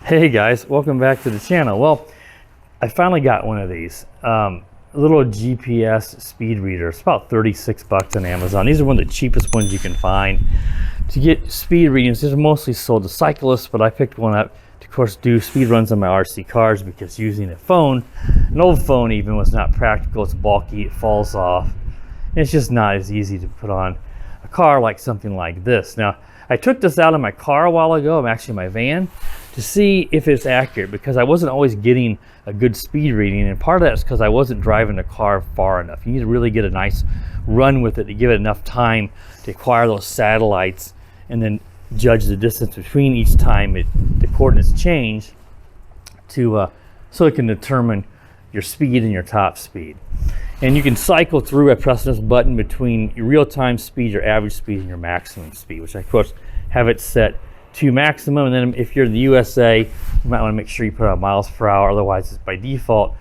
Hey guys, welcome back to the channel. Well, I finally got one of these. Little GPS speed reader. It's about 36 bucks on Amazon. These are one of the cheapest ones you can find. To get speed readings, these are mostly sold to cyclists, but I picked one up to, of course, do speed runs on my RC cars because using a phone, an old phone even, was not practical. It's bulky, it falls off, and it's just not as easy to put on a car like something like this. Now, I took this out of my car a while ago, I'm actually in my van, to see if it's accurate because I wasn't always getting a good speed reading, and part of that is because I wasn't driving the car far enough. You need to really get a nice run with it to give it enough time to acquire those satellites and then judge the distance between each time the coordinates change to so it can determine your speed and your top speed. And you can cycle through by pressing this button between your real-time speed, your average speed, and your maximum speed, which I, of course, have it set to maximum. And then if you're in the USA, you might want to make sure you put on miles per hour. Otherwise, it's by default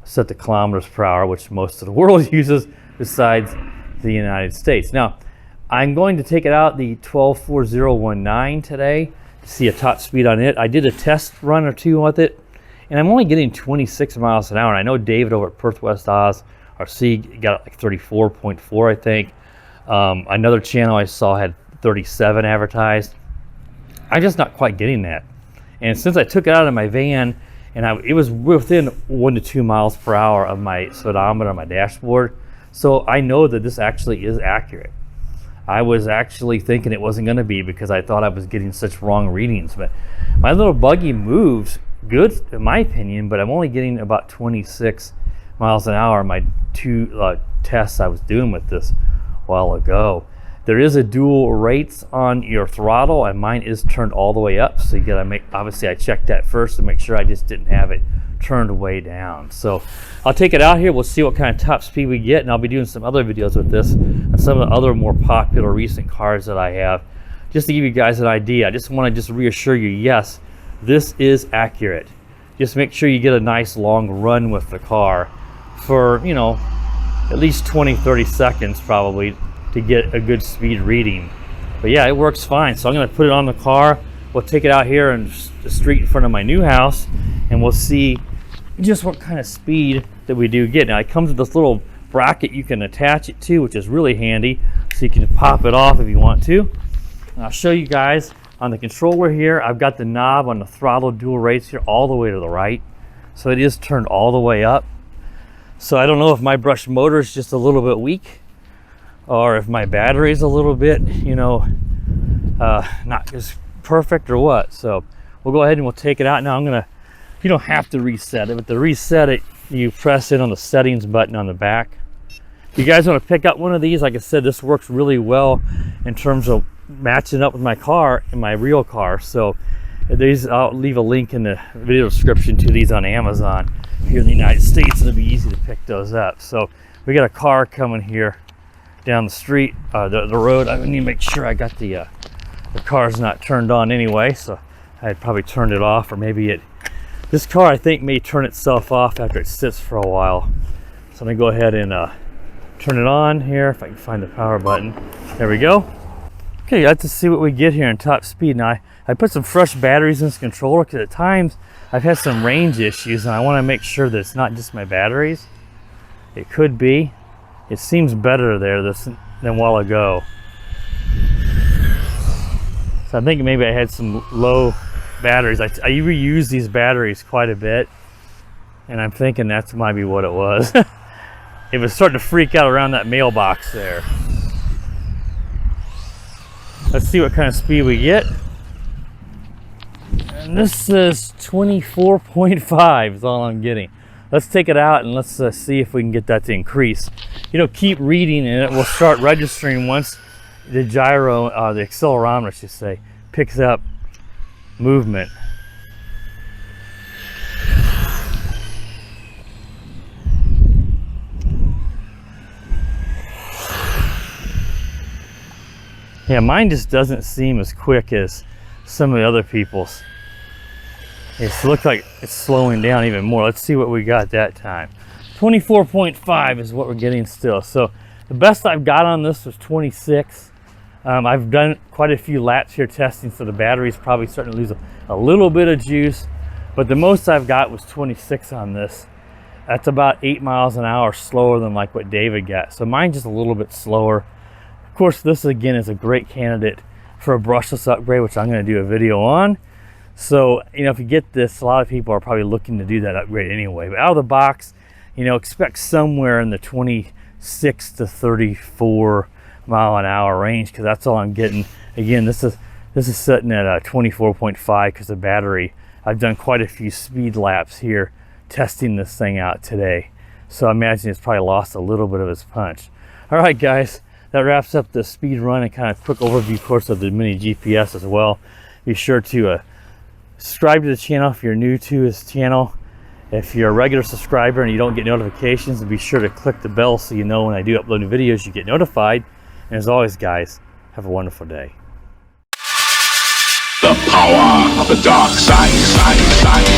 set to kilometers per hour, which most of the world uses besides the United States. Now, I'm going to take it out the 124019 today to see a top speed on it. I did a test run or two with it, and I'm only getting 26 miles an hour. And I know David over at Perth West Oz RC got like 34.4, I think. Another channel I saw had 37 advertised. I'm just not quite getting that. And since I took it out of my van, and it was within 1 to 2 miles per hour of my speedometer on my dashboard, so I know that this actually is accurate. I was actually thinking it wasn't going to be because I thought I was getting such wrong readings. But my little buggy moves good, in my opinion, but I'm only getting about 26 miles an hour. My two tests I was doing with this a while ago. There is a dual rates on your throttle, and mine is turned all the way up. So you gotta make, obviously I checked that first to make sure I just didn't have it turned way down. So I'll take it out here, we'll see what kind of top speed we get, and I'll be doing some other videos with this and some of the other more popular recent cars that I have, just to give you guys an idea. I just wanna reassure you, yes, this is accurate. Just make sure you get a nice long run with the car for, you know, at least 20-30 seconds probably to get a good speed reading. But yeah, it works fine. So I'm going to put it on the car. We'll take it out here in the street in front of my new house, and we'll see just what kind of speed that we do get. Now it comes with this little bracket you can attach it to, which is really handy, so you can pop it off if you want to. And I'll show you guys on the controller here. I've got the knob on the throttle dual rates here all the way to the right, so it is turned all the way up. So I don't know if my brush motor is just a little bit weak, or if my battery is a little bit, you know, not as perfect or what. So we'll go ahead and we'll take it out. Now you don't have to reset it, but to reset it, you press it on the settings button on the back. If you guys want to pick up one of these, like I said, this works really well in terms of matching up with my car and my real car. So these, I'll leave a link in the video description to these on Amazon here in the United States. It'll be easy to pick those up. So we got a car coming here down the street, the road. I need to make sure I got the car's not turned on anyway, so I had probably turned it off, or maybe this car I think may turn itself off after it sits for a while. So I'm gonna go ahead and turn it on here if I can find the power button. There we go. Okay, let's just see what we get here in top speed. Now I put some fresh batteries in this controller because at times I've had some range issues, and I want to make sure that it's not just my batteries. It could be. It seems better there than a while ago. So I think maybe I had some low batteries. I reuse these batteries quite a bit, and I'm thinking that's might be what it was. It was starting to freak out around that mailbox there. Let's see what kind of speed we get. And this says 24.5 is all I'm getting. Let's take it out and let's see if we can get that to increase. You know, keep reading and it will start registering once the gyro, the accelerometer, I should say, picks up movement. Yeah, mine just doesn't seem as quick as some of the other people's. It looks like it's slowing down even more. Let's see what we got that time. 24.5 is what we're getting still. So the best I've got on this was 26. I've done quite a few laps here testing, so the battery's probably starting to lose a little bit of juice, but the most I've got was 26 on this. That's about 8 miles an hour slower than like what David got. So mine's just a little bit slower. Of course, this again is a great candidate for a brushless upgrade, which I'm going to do a video on. So, you know, if you get this, a lot of people are probably looking to do that upgrade anyway. But out of the box, you know, expect somewhere in the 26 to 34 mile an hour range, because that's all I'm getting. Again, this is sitting at a 24.5 because the battery. I've done quite a few speed laps here testing this thing out today, so I imagine it's probably lost a little bit of its punch. All right, guys, that wraps up the speed run and kind of quick overview, of course, of the mini GPS as well. Be sure to subscribe to the channel if you're new to this channel. If you're a regular subscriber and you don't get notifications, be sure to click the bell so you know when I do upload new videos, you get notified. And as always, guys, have a wonderful day. The power of the dark side.